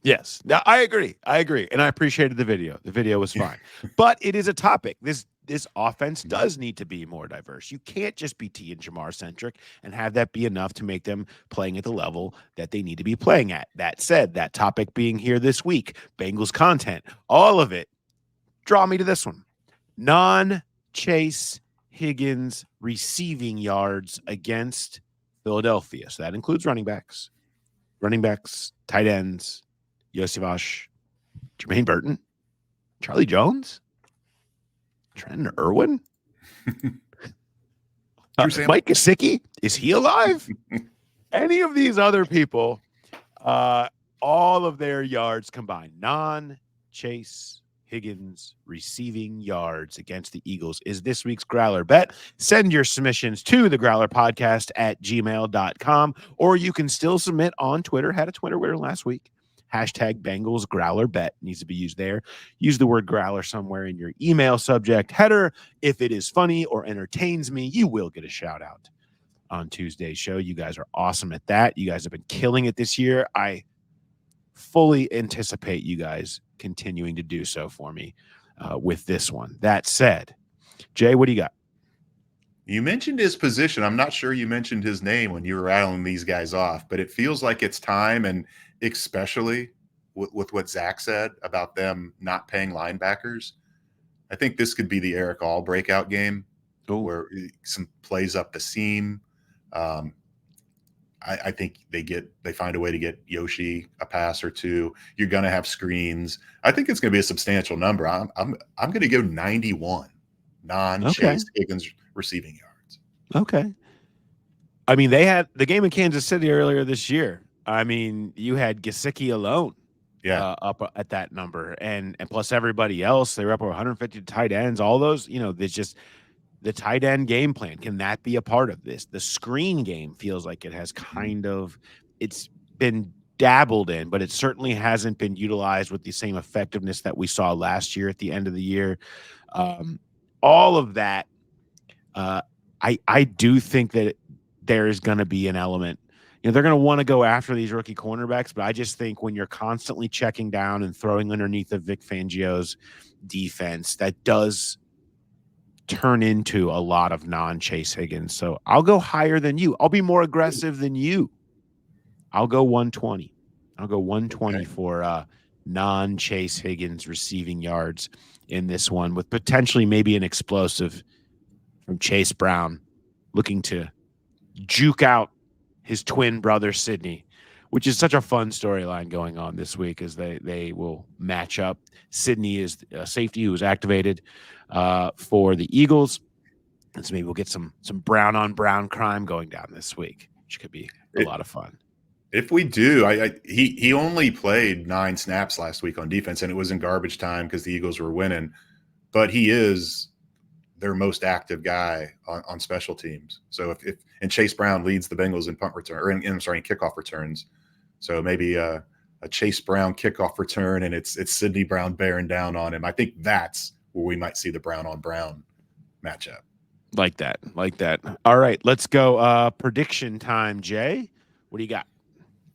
B: Yes. Now, I agree. And I appreciated the video. The video was fine. But it is a topic. This offense does need to be more diverse. You can't just be T and Jamar centric and have that be enough to make them playing at the level that they need to be playing at. That said, that topic being here this week, Bengals content, all of it, draw me to this one. Non-Chase Higgins receiving yards against Philadelphia. So that includes running backs, tight ends, Yosivas, Jermaine Burton, Charlie Jones, Trenton Irwin, Mike Gesicki. Is he alive? Any of these other people, all of their yards combined, non-Chase Higgins receiving yards against the Eagles is this week's Growler Bet. Send your submissions to the Growler Podcast at gmail.com, or you can still submit on Twitter. Had a Twitter winner last week. Hashtag Bengals Growler Bet needs to be used there. Use the word growler somewhere in your email subject header. If it is funny or entertains me, you will get a shout out on Tuesday's show. You guys are awesome at that. You guys have been killing it this year. I fully anticipate you guys continuing to do so for me with this one. That said, Jay, what do you got?
C: You mentioned his position. I'm not sure you mentioned his name when you were rattling these guys off, but it feels like it's time. And especially with what Zach said about them not paying linebackers. I think this could be the Eric All breakout game where some plays up the seam. I think they find a way to get Yoshi a pass or two. You're going to have screens. I think it's going to be a substantial number. I'm going to go 91 non-Chase Higgins receiving yards.
B: Okay. I mean, they had the game in Kansas City earlier this year. I mean, you had Gesicki alone, up at that number, and plus everybody else. They were up over 150 tight ends. All those, there's just the tight end game plan. Can that be a part of this? The screen game feels like it has it's been dabbled in, but it certainly hasn't been utilized with the same effectiveness that we saw last year at the end of the year. All of that, I do think that there is going to be an element. They're going to want to go after these rookie cornerbacks, but I just think when you're constantly checking down and throwing underneath of Vic Fangio's defense, that does turn into a lot of non-Chase Higgins. So I'll go higher than you. I'll be more aggressive than you. I'll go 120. I'll go 120 for non-Chase Higgins receiving yards in this one, with potentially maybe an explosive from Chase Brown looking to juke out his twin brother Sidney, which is such a fun storyline going on this week as they will match up. Sidney is a safety who was activated for the Eagles, and so maybe we'll get some brown on brown crime going down this week, which could be a lot of fun.
C: If we do, he only played 9 snaps last week on defense, and it was in garbage time because the Eagles were winning. But he is their most active guy on special teams. So and Chase Brown leads the Bengals in punt return, or in kickoff returns. So maybe a Chase Brown kickoff return, and it's Sidney Brown bearing down on him. I think that's where we might see the Brown on Brown matchup. Like that.
B: All right, let's go. Prediction time, Jay. What do you got?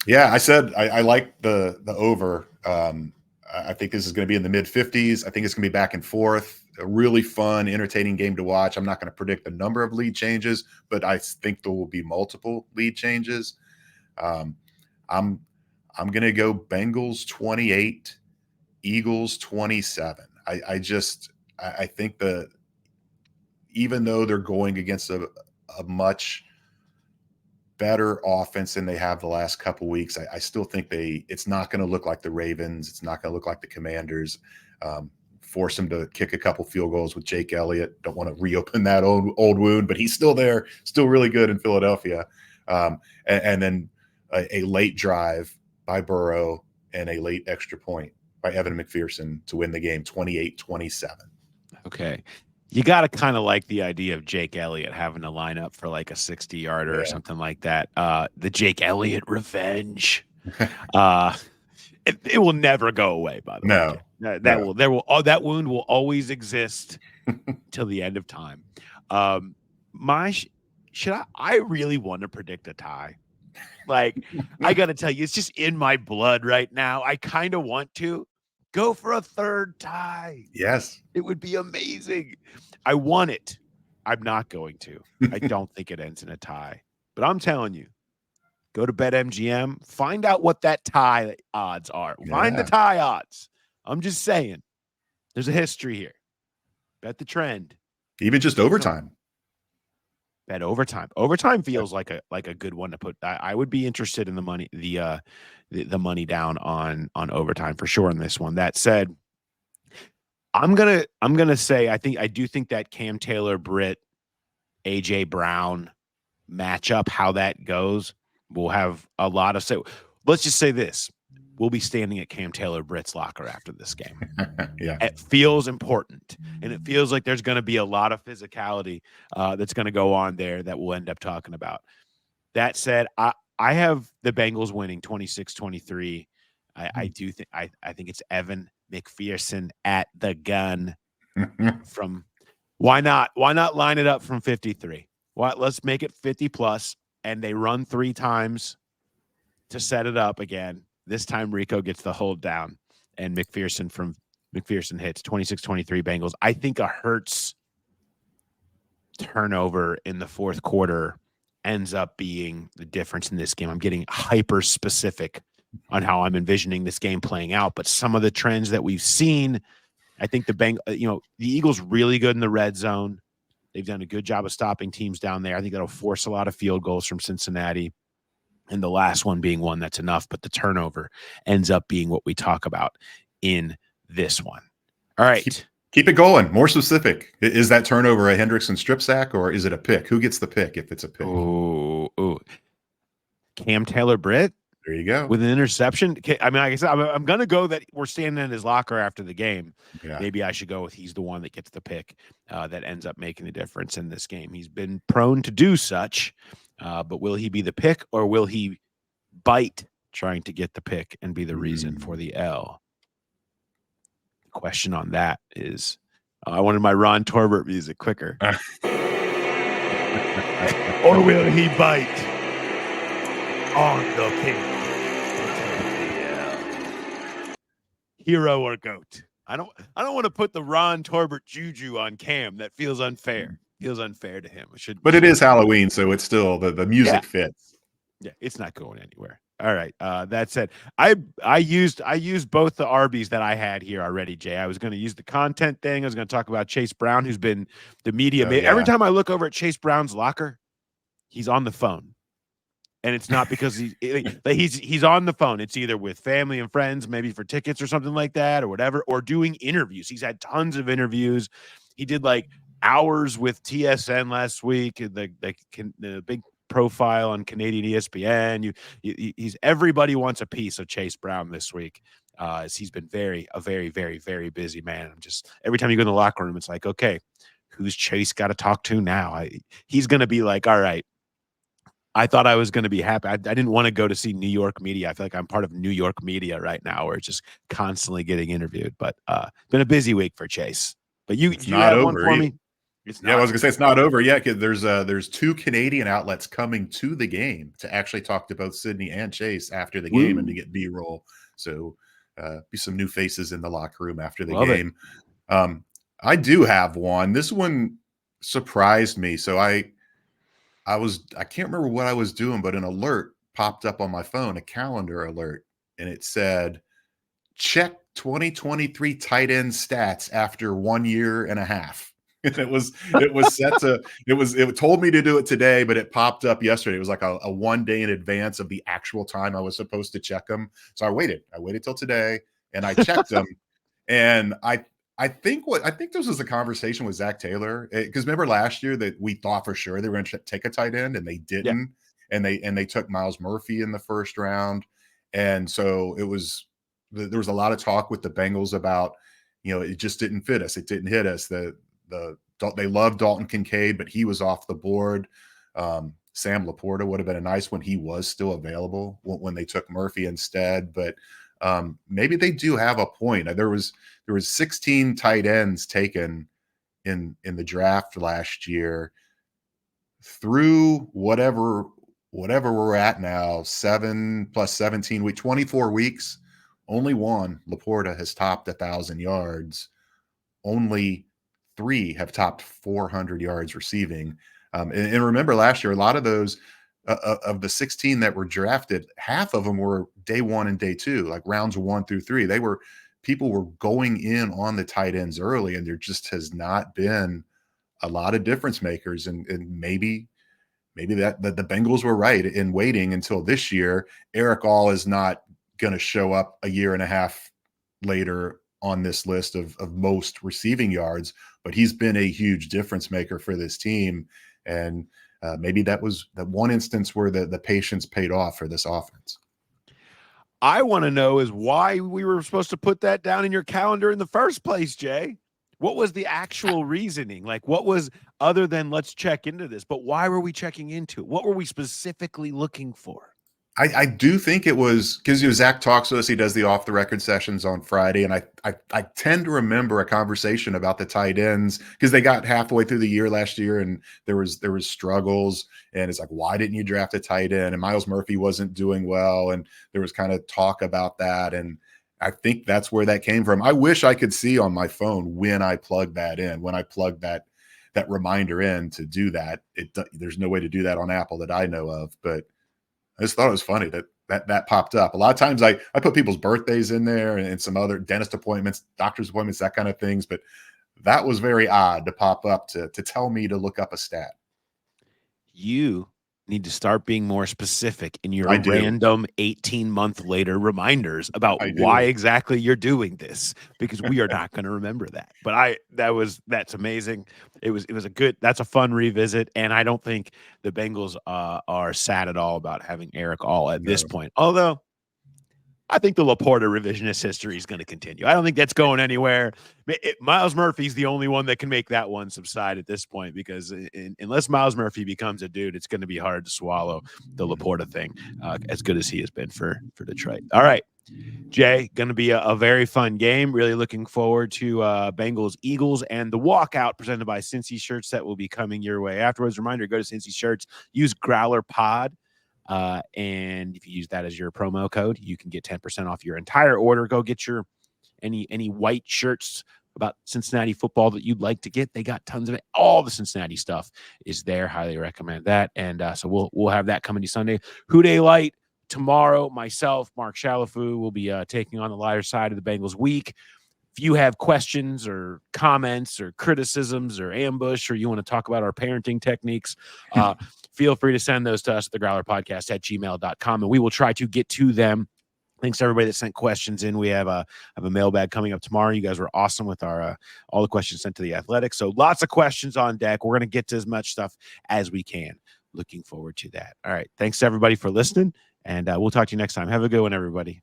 C: Yeah, I said I like the over. I think this is going to be in the mid-50s. I think it's going to be back and forth. A really fun, entertaining game to watch. I'm not going to predict the number of lead changes, but I think there will be multiple lead changes. I'm going to go Bengals 28, Eagles 27. I think even though they're going against a much better offense than they have the last couple weeks, I still think it's not going to look like the Ravens. It's not going to look like the Commanders. Force him to kick a couple field goals with Jake Elliott. Don't want to reopen that old wound, but he's still there, still really good in Philadelphia. And then a late drive by Burrow and a late extra point by Evan McPherson to win the game 28-27.
B: Okay. You got to kind of like the idea of Jake Elliott having to line up for like a 60-yarder or something like that. The Jake Elliott revenge. It will never go away, by the way. That wound will always exist till the end of time. I really want to predict a tie. Like, I got to tell you, it's just in my blood right now. I kind of want to go for a third tie.
C: Yes.
B: It would be amazing. I want it. I'm not going to. I don't think it ends in a tie. But I'm telling you, go to BetMGM, find out what that tie odds are. Find the tie odds. I'm just saying, there's a history here. Bet the trend.
C: Even just overtime.
B: Bet overtime. Overtime feels like a good one to put. I would be interested in the money, the money down on overtime for sure in this one. That said, I'm gonna say I do think that Cam Taylor, Britt, AJ Brown matchup, how that goes, will have a lot of say. Let's just say this. We'll be standing at Cam Taylor Britt's locker after this game.
C: Yeah.
B: It feels important, and it feels like there's going to be a lot of physicality that's going to go on there that we'll end up talking about. That said, I have the Bengals winning 26-23. I do think I think it's Evan McPherson at the gun from why not line it up from 53? Let's make it 50 plus, and they run 3 times to set it up again. This time Rico gets the hold down, and McPherson hits 26-23 Bengals. I think a Hurts turnover in the fourth quarter ends up being the difference in this game. I'm getting hyper specific on how I'm envisioning this game playing out. But some of the trends that we've seen, I think the Eagles really good in the red zone. They've done a good job of stopping teams down there. I think that'll force a lot of field goals from Cincinnati. And the last one being one that's enough, but the turnover ends up being what we talk about in this one. All right.
C: Keep it going. More specific. Is that turnover a Hendrickson strip sack or is it a pick? Who gets the pick if it's a pick?
B: Oh, Cam Taylor-Britt
C: There you go.
B: with an interception. I mean, like I said, I'm going to go that we're standing in his locker after the game.
C: Yeah.
B: Maybe I should go with he's the one that gets the pick that ends up making the difference in this game. He's been prone to do such, but will he be the pick or will he bite trying to get the pick and be the reason for the L? The question on that is, I wanted my Ron Torbert music quicker. Or will he bite on the pick? Hero or goat? I don't want to put the Ron Torbert juju on Cam. That feels unfair. Feels unfair to him.
C: But it is Halloween, so it's still the music fits.
B: Yeah, it's not going anywhere. All right. That said, I used both the RPBs that I had here already, Jay. I was going to use the content thing. I was going to talk about Chase Brown, who's been the media. Every time I look over at Chase Brown's locker, he's on the phone. And it's not because he's on the phone. It's either with family and friends, maybe for tickets or something like that or whatever, or doing interviews. He's had tons of interviews. He did like hours with TSN last week, the big profile on Canadian ESPN. He's everybody wants a piece of Chase Brown this week. As he's been a very, very, very busy man. I'm just every time you go in the locker room, it's like, okay, who's Chase got to talk to now? He's going to be like, all right. I thought I was going to be happy. I didn't want to go to see New York media. I feel like I'm part of New York media right now, where it's just constantly getting interviewed. But been a busy week for Chase. But you
C: not
B: have
C: over
B: one for me.
C: It's not. I was going to say it's not over yet. There's two Canadian outlets coming to the game to actually talk to both Sydney and Chase after the game and to get B-roll. So be some new faces in the locker room after the game. I do have one. This one surprised me. So I can't remember what I was doing, but an alert popped up on my phone, a calendar alert, and it said, check 2023 tight end stats after 1 year and a half. And it was set to, it told me to do it today, but it popped up yesterday. It was like a 1 day in advance of the actual time I was supposed to check them. So I waited till today and I checked them. And I think this was a conversation with Zach Taylor, because remember last year that we thought for sure they were going to take a tight end and they didn't, and they took Miles Murphy in the first round, and so there was a lot of talk with the Bengals about, it just didn't fit us, it didn't hit us. They loved Dalton Kincaid, but he was off the board. Sam Laporta would have been a nice one. He was still available when they took Murphy instead, but maybe they do have a point. There was 16 tight ends taken in the draft last year. Through whatever we're at now, 7 plus 17 weeks, 24 weeks, only one, Laporta, has topped 1,000 yards. Only 3 have topped 400 yards receiving. And remember last year, a lot of those of the 16 that were drafted, half of them were day 1 and day 2, like rounds 1 through 3. People were going in on the tight ends early, and there just has not been a lot of difference makers. And maybe that the Bengals were right in waiting until this year. Eric All is not going to show up a year and a half later on this list of most receiving yards, but he's been a huge difference maker for this team. And maybe that was that one instance where the patience paid off for this offense.
B: I want to know is why we were supposed to put that down in your calendar in the first place, Jay. What was the actual reasoning? Like, what was, other than let's check into this, but why were we checking into it? What were we specifically looking for?
C: I do think it was because Zach talks to us. He does the off the record sessions on Friday, and I tend to remember a conversation about the tight ends because they got halfway through the year last year, and there was struggles, and it's like, why didn't you draft a tight end? And Miles Murphy wasn't doing well, and there was kind of talk about that, and I think that's where that came from. I wish I could see on my phone when I plug that in, when I plug that reminder in to do that. There's no way to do that on Apple that I know of, but I just thought it was funny that that popped up. A lot of times I put people's birthdays in there and some other dentist appointments, doctor's appointments, that kind of things. But that was very odd to pop up to tell me to look up a stat.
B: You need to start being more specific in your
C: I do.
B: random 18-month later reminders about
C: I do.
B: why exactly you're doing this, because we are not going to remember that. But that's amazing. It was that's a fun revisit, and I don't think the Bengals are sad at all about having Eric All at this point. Although I think the Laporta revisionist history is going to continue. I don't think that's going anywhere. Miles Murphy's the only one that can make that one subside at this point, because unless Miles Murphy becomes a dude, it's going to be hard to swallow the Laporta thing, as good as he has been for Detroit. All right, Jay, going to be a very fun game. Really looking forward to Bengals Eagles and the walkout presented by Cincy Shirts that will be coming your way afterwards. Reminder, go to Cincy Shirts, use Growler Pod. And if you use that as your promo code, you can get 10% off your entire order. Go get your any white shirts about Cincinnati football that you'd like to get. They got tons of it. All the Cincinnati stuff is there. Highly recommend that. And so we'll have that coming to Sunday. Who Dey Light tomorrow. Myself, Mark Shalafou, will be taking on the lighter side of the Bengals week. If you have questions or comments or criticisms or ambush, or you want to talk about our parenting techniques, feel free to send those to us at thegrowlerpodcast@gmail.com, and we will try to get to them. Thanks to everybody that sent questions in. We have a mailbag coming up tomorrow. You guys were awesome with our all the questions sent to the Athletics. So lots of questions on deck. We're going to get to as much stuff as we can. Looking forward to that. All right. Thanks to everybody for listening, and we'll talk to you next time. Have a good one, everybody.